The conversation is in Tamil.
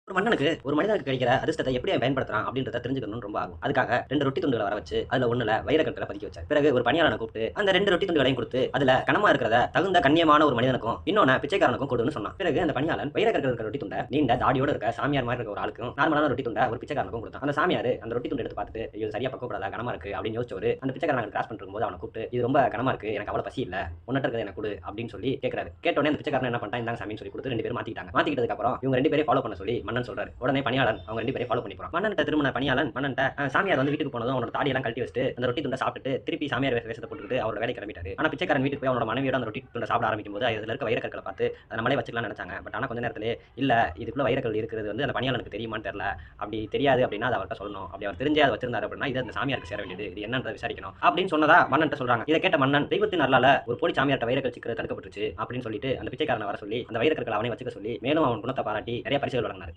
ஒரு மன்னனுக்கு ஒரு மனிதனுக்கு கிடைக்கிற அதிர்ஷ்டத்தை எப்படி அவன் பயன்படுத்துறான் அப்படின்றத தெரிஞ்சுக்கணும்னு ரொம்ப ஆகும். அதுக்காக 2 ரொட்டி துண்டுகள வர வச்சு, அதுல ஒண்ணுல வைரக்கற்கள பதிக்க வச்சார். பிறகு ஒரு பணியாளன கூப்பிட்டு, அந்த 2 ரொட்டி துண்டுகளையும் குடுத்து, அதுல கனமா இருக்கிறத தகுந்த கண்ணியமான ஒரு மனிதனுக்கும், இன்னொன்ன பிச்சைக்காரனுக்கும் குடுன்னு சொன்னான். பிறகு அந்த பணியாளன் வைரக்கற்கள் இருக்கிற ரொட்டி துண்ட நீண்ட தாடியோட இருக்க சாமியார் மாரி இருக்க ஒரு ஆளுக்கும், நார்மலான ரொட்டி துண்ட ஒரு பிச்சைக்காரனுக்கும் குடுத்தான். அந்த சாமியாரு அந்த ரொட்டி துண்ட எடுத்து பார்த்துட்டு, ஐயோ! சரியா பக்குவப்படாதா, கனமா இருக்கு அப்படின்னு யோசிச்சவரு, அந்த பிச்சைக்காரன் கிராஸ் பண்ணிட்டு இருக்கும்போது அவன கூப்பிட்டு, இது ரொம்ப கனமா இருக்கு. எனக்கு அவ்வளவு பசி இல்ல. உன்கிட்ட இருக்கிறத எனக்கு குடு அப்படின்னு சொல்லி கேட்கிறாரு. கேட்ட உடனே அந்த பிச்சைக்காரன் என்ன பண்ணிட்டான், இந்தாங்க சாமின்னு சொல்லி குடுத்து 2 பேரும் மாத்திக்கிட்டாங்க. மாத்திக்கிட்டதுக்கு அப்புறம் இவங்க 2 பேரையும் ஃபாலோ பண்ண சொல்லி மன்னன் சொல்றாரு. உடனே பணியாளன் அவங்க 2 பேரையும் ஃபாலோ பண்ணி போறான். மன்னன்ட்ட திரும்பின பணியாளன் மன்னன்ட்ட சாமியார் வந்து வீட்டுக்கு போனதும் அவனோட தாடியெல்லாம் கழட்டி வச்சுட்டு அந்த ரொட்டி துண்ட சாப்பிட்டுட்டு திருப்பி சாமியார் வேஷத்த போட்டுக்கிட்டு அவரோட வேலைக்கு கிளம்பிட்டாரு. ஆனா பிச்சைக்காரன் வீட்டுக்கு போய் அவனோட மனைவியோட அந்த ரொட்டி துண்ட சாப்பிட ஆரம்பிக்கும்போது அதுல இருக்க வைரக்கற்கள பார்த்து அத நம்மளே வச்சுக்கலாம்னு நினைச்சாங்க. பட் ஆனா கொஞ்ச நேரத்திலேயே இல்ல இதுக்குள்ள வைரக்கல் இருக்கிறது வந்து அந்த பணியாளனுக்கு தெரியுமான்னு தெரியல. அப்படி தெரியாது அப்படின்னா அத அவர்ட்ட சொல்லணும். அப்படி அவர் தெரிஞ்சே அத வச்சிருந்தாரு அப்படின்னா இது அந்த சாமியாருக்கு சேர வேண்டியது. இது என்னன்றத விசாரிக்கணும் அப்படின்னு சொன்னதா மன்னன்ட்ட சொல்றாங்க. இத கேட்ட மன்னன் தெய்வத்தின் அருளால ஒரு போலி சாமியார்ட்ட வைரக்கல் சிக்கிறது தடுக்கப்பட்டுருச்சு அப்படின்னு சொல்லிட்டு அந்த பிச்சைக்காரனை வர சொல்லி அந்த வைரக்கற்களை அவனே வச்சுக்க சொல்லி மேலும் அவன் குணத்தை பாராட்டி நிறைய பரிசுகள் வழங்கினாரு.